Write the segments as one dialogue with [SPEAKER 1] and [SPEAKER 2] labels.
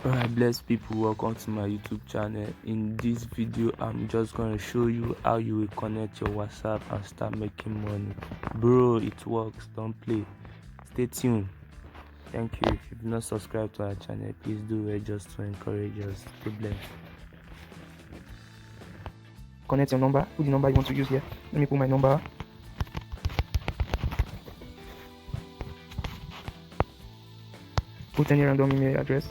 [SPEAKER 1] Alright, blessed people, welcome to my YouTube channel. In this video I'm just going to show you how you will connect your WhatsApp and start making money. Bro, it works, don't play. Stay tuned. Thank you. If you've not subscribed to our channel, please do it just to encourage us. Stay blessed. Connect your number, put the number you want to use here. Let me put my number. Put any random email address.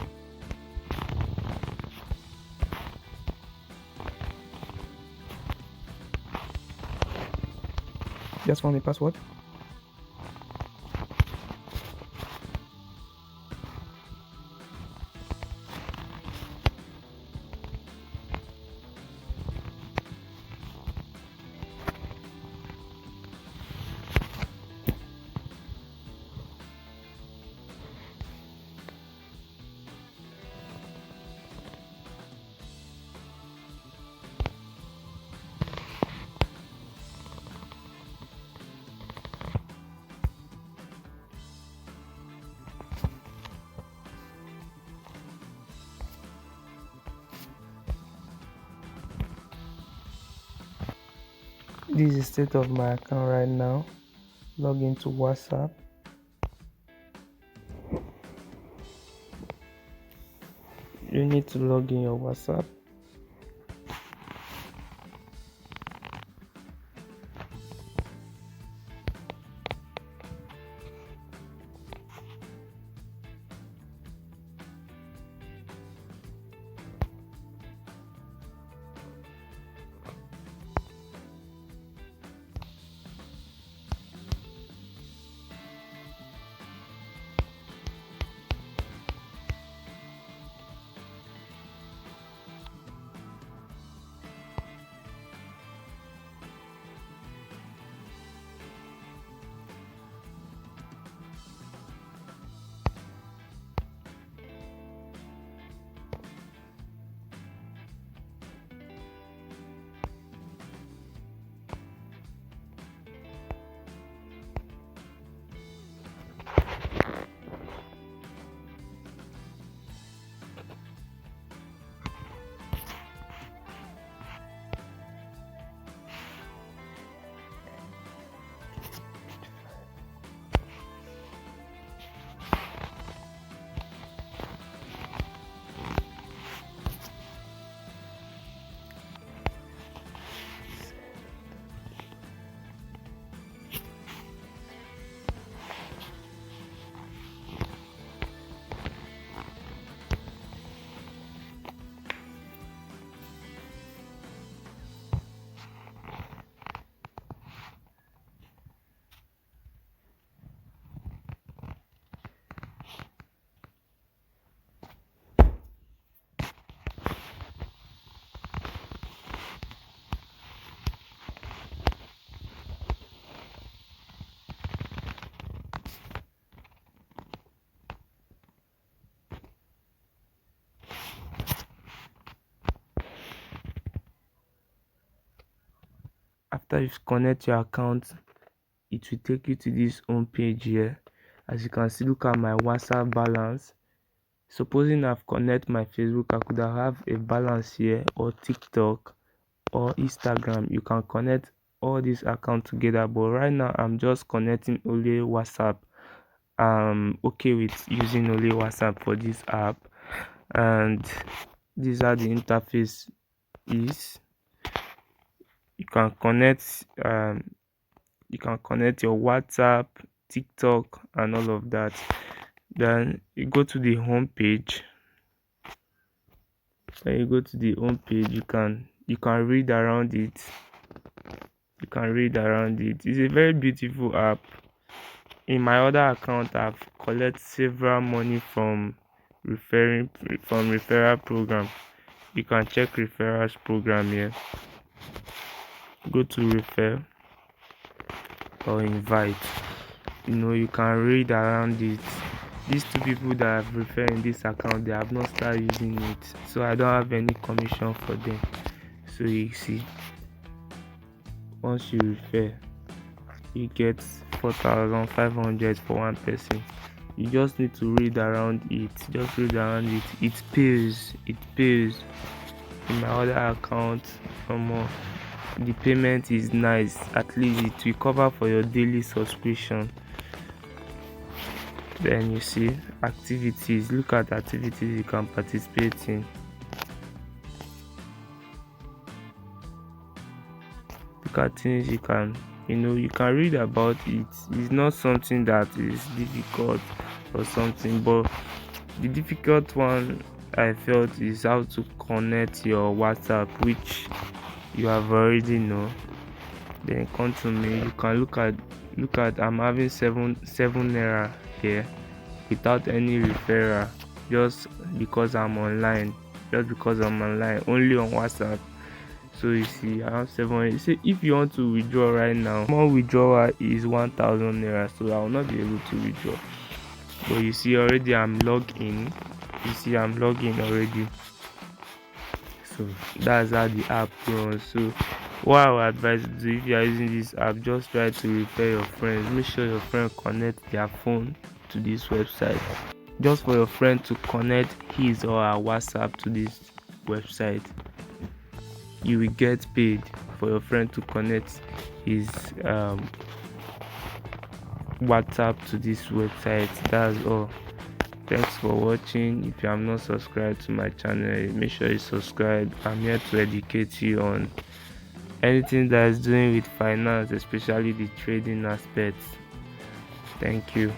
[SPEAKER 1] Just form a password. This is the state of my account right now. Log into WhatsApp. You need to log in your WhatsApp. After you connect your account, it will take you to this home page here. As you can see, look at my WhatsApp balance. Supposing I've connected my Facebook, I could have a balance here, or TikTok or Instagram. You can connect all these accounts together, but right now I'm just connecting only WhatsApp. I'm okay with using only WhatsApp for this app, and these are the interface is. You can connect your WhatsApp, TikTok and all of that. Then you go to the home page. When you go to the home page, you can read around it. It's a very beautiful app. In my other account, I've collected several money from referral program. You can check referrals program here. Go to refer or invite. You can read around it. These two people that I've referred in this account, they have not started using it, so I don't have any commission for them. So you see, once you refer, you get 4,500 for one person. You just need to read around it. Just read around it. It pays. It pays. In my other account, the payment is nice. At least it will cover for your daily subscription. Then you see activities. Look at activities you can participate in. Look at things you can read about it. It's not something that is difficult or something, but the difficult one I felt is how to connect your WhatsApp, which you have already know. Then come to me. You can look at I'm having seven naira here without any referral, just because I'm online, only on WhatsApp. So you see I have 7. You see, if you want to withdraw right now, more withdrawal is 1,000 naira, so I will not be able to withdraw. But you see already I'm logged in. Already. So that's how the app runs. So what I would advise you to do, if you are using this app, just try to refer your friends. Make sure your friend connect their phone to this website, just for your friend to connect his or her WhatsApp to this website. You will get paid for your friend to connect his WhatsApp to this website. That's all. Thanks for watching. If you have not subscribed to my channel, make sure you subscribe. I'm here to educate you on anything that is doing with finance, especially the trading aspects. Thank you.